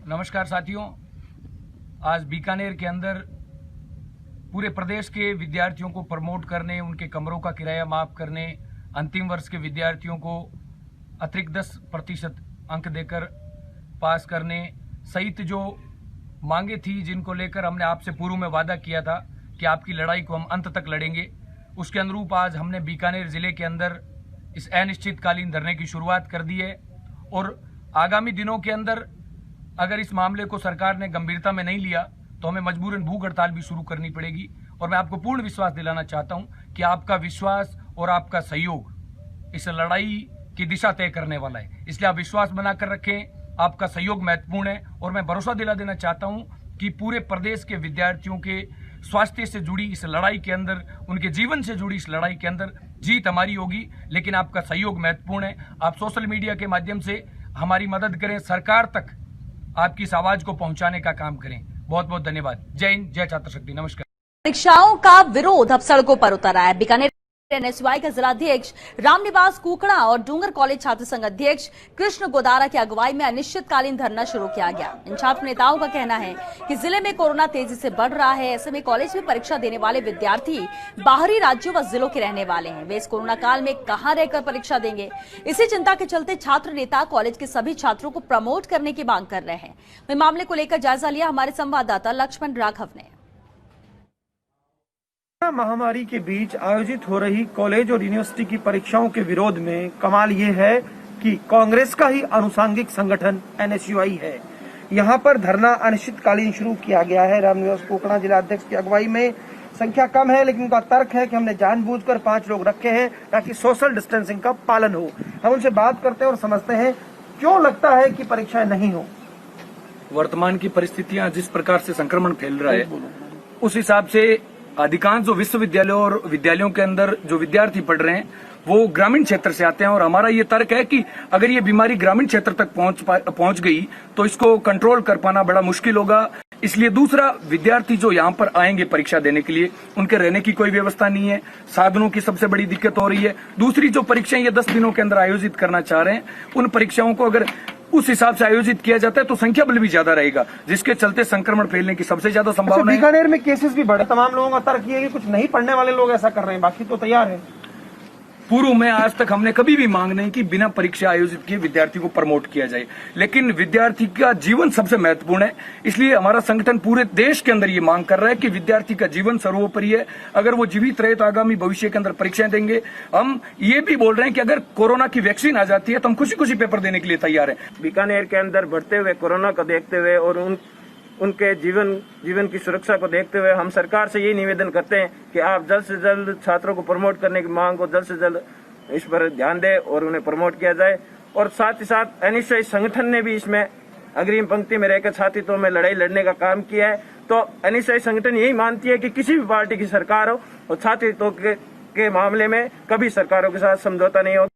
नमस्कार साथियों, आज बीकानेर के अंदर पूरे प्रदेश के विद्यार्थियों को प्रमोट करने, उनके कमरों का किराया माफ करने, अंतिम वर्ष के विद्यार्थियों को अतिरिक्त 10% अंक देकर पास करने सहित जो मांगे थी, जिनको लेकर हमने आपसे पूर्व में वादा किया था कि आपकी लड़ाई को हम अंत तक लड़ेंगे, उसके अनुरूप आज हमने बीकानेर जिले के अंदर इस अनिश्चितकालीन धरने की शुरुआत कर दी है। और आगामी दिनों के अंदर अगर इस मामले को सरकार ने गंभीरता में नहीं लिया तो हमें मजबूरन भूख हड़ताल भी शुरू करनी पड़ेगी। और मैं आपको पूर्ण विश्वास दिलाना चाहता हूं कि आपका विश्वास और आपका सहयोग इस लड़ाई की दिशा तय करने वाला है। इसलिए आप विश्वास बनाकर रखें, आपका सहयोग महत्वपूर्ण है। और मैं भरोसा दिला देना चाहता हूं कि पूरे प्रदेश के विद्यार्थियों के स्वास्थ्य से जुड़ी इस लड़ाई के अंदर, उनके जीवन से जुड़ी इस लड़ाई के अंदर जीत हमारी होगी, लेकिन आपका सहयोग महत्वपूर्ण है। आप सोशल मीडिया के माध्यम से हमारी मदद करें, सरकार तक आपकी इस आवाज को पहुंचाने का काम करें। बहुत बहुत धन्यवाद। जय हिंद, जय छात्र शक्ति। नमस्कार। परीक्षाओं का विरोध अब सड़कों पर उतर आया है। बीकानेर एनएसयूआई का जिलाध्यक्ष रामनिवास कुकड़ा और डूंगर कॉलेज छात्र संघ अध्यक्ष कृष्ण गोदारा की अगुवाई में अनिश्चितकालीन धरना शुरू किया गया। इन छात्र नेताओं का कहना है कि जिले में कोरोना तेजी से बढ़ रहा है। ऐसे में कॉलेज में परीक्षा देने वाले विद्यार्थी बाहरी राज्यों व जिलों के रहने वाले हैं। वे इस कोरोना काल में कहां रहकर परीक्षा देंगे? इसी चिंता के चलते छात्र नेता कॉलेज के सभी छात्रों को प्रमोट करने की मांग कर रहे हैं। वहीं मामले को लेकर जायजा लिया हमारे संवाददाता लक्ष्मण राघव ने। महामारी के बीच आयोजित हो रही कॉलेज और यूनिवर्सिटी की परीक्षाओं के विरोध में कमाल ये है कि कांग्रेस का ही अनुषंगिक संगठन एनएसयूआई है। यहाँ पर धरना अनिश्चितकालीन शुरू किया गया है। रामनिवास कुकड़ा जिला अध्यक्ष की अगुवाई में संख्या कम है, लेकिन उनका तर्क है कि हमने जानबूझकर 5 लोग रखे हैं ताकि सोशल डिस्टेंसिंग का पालन हो। हम उनसे बात करते हैं और समझते हैं क्यों लगता है कि परीक्षाएं नहीं हो। वर्तमान की परिस्थितियां जिस प्रकार से संक्रमण फैल रहा है, उस हिसाब से अधिकांश जो विश्वविद्यालयों और विद्यालयों के अंदर जो विद्यार्थी पढ़ रहे हैं वो ग्रामीण क्षेत्र से आते हैं। और हमारा ये तर्क है कि अगर ये बीमारी ग्रामीण क्षेत्र तक पहुंच गई तो इसको कंट्रोल कर पाना बड़ा मुश्किल होगा। इसलिए दूसरा, विद्यार्थी जो यहाँ पर आएंगे परीक्षा देने के लिए, उनके रहने की कोई व्यवस्था नहीं है, साधनों की सबसे बड़ी दिक्कत हो रही है। दूसरी, जो परीक्षाएं ये 10 दिनों के अंदर आयोजित करना चाह रहे हैं, उन परीक्षाओं को अगर उस हिसाब से आयोजित किया जाता है तो संख्या बल भी ज्यादा रहेगा, जिसके चलते संक्रमण फैलने की सबसे ज्यादा संभावना है। बीकानेर में केसेस भी बढ़े। तमाम लोगों का तर्क ये है कि कुछ नहीं पढ़ने वाले लोग ऐसा कर रहे हैं, बाकी तो तैयार है। पूर्व में आज तक हमने कभी भी मांग नहीं कि बिना परीक्षा आयोजित किए विद्यार्थी को प्रमोट किया जाए, लेकिन विद्यार्थी का जीवन सबसे महत्वपूर्ण है। इसलिए हमारा संगठन पूरे देश के अंदर ये मांग कर रहा है कि विद्यार्थी का जीवन सर्वोपरि है। अगर वो जीवित रहे तो आगामी भविष्य के अंदर परीक्षाएं देंगे। हम ये भी बोल रहे हैं कि अगर कोरोना की वैक्सीन आ जाती है तो हम खुशी खुशी पेपर देने के लिए तैयार है। बीकानेर के अंदर बढ़ते हुए कोरोना को देखते हुए और उनके जीवन की सुरक्षा को देखते हुए हम सरकार से यही निवेदन करते हैं कि आप जल्द से जल्द छात्रों को प्रमोट करने की मांग को जल्द से जल्द इस पर ध्यान दें और उन्हें प्रमोट किया जाए। और साथ ही साथ एनएसयूआई संगठन ने भी इसमें अग्रिम पंक्ति में रहकर छात्रों में लड़ाई लड़ने का काम किया है। तो एनएसयूआई संगठन यही मानती है कि किसी भी पार्टी की सरकार हो और छात्रों के मामले में कभी सरकारों के साथ समझौता नहीं हो।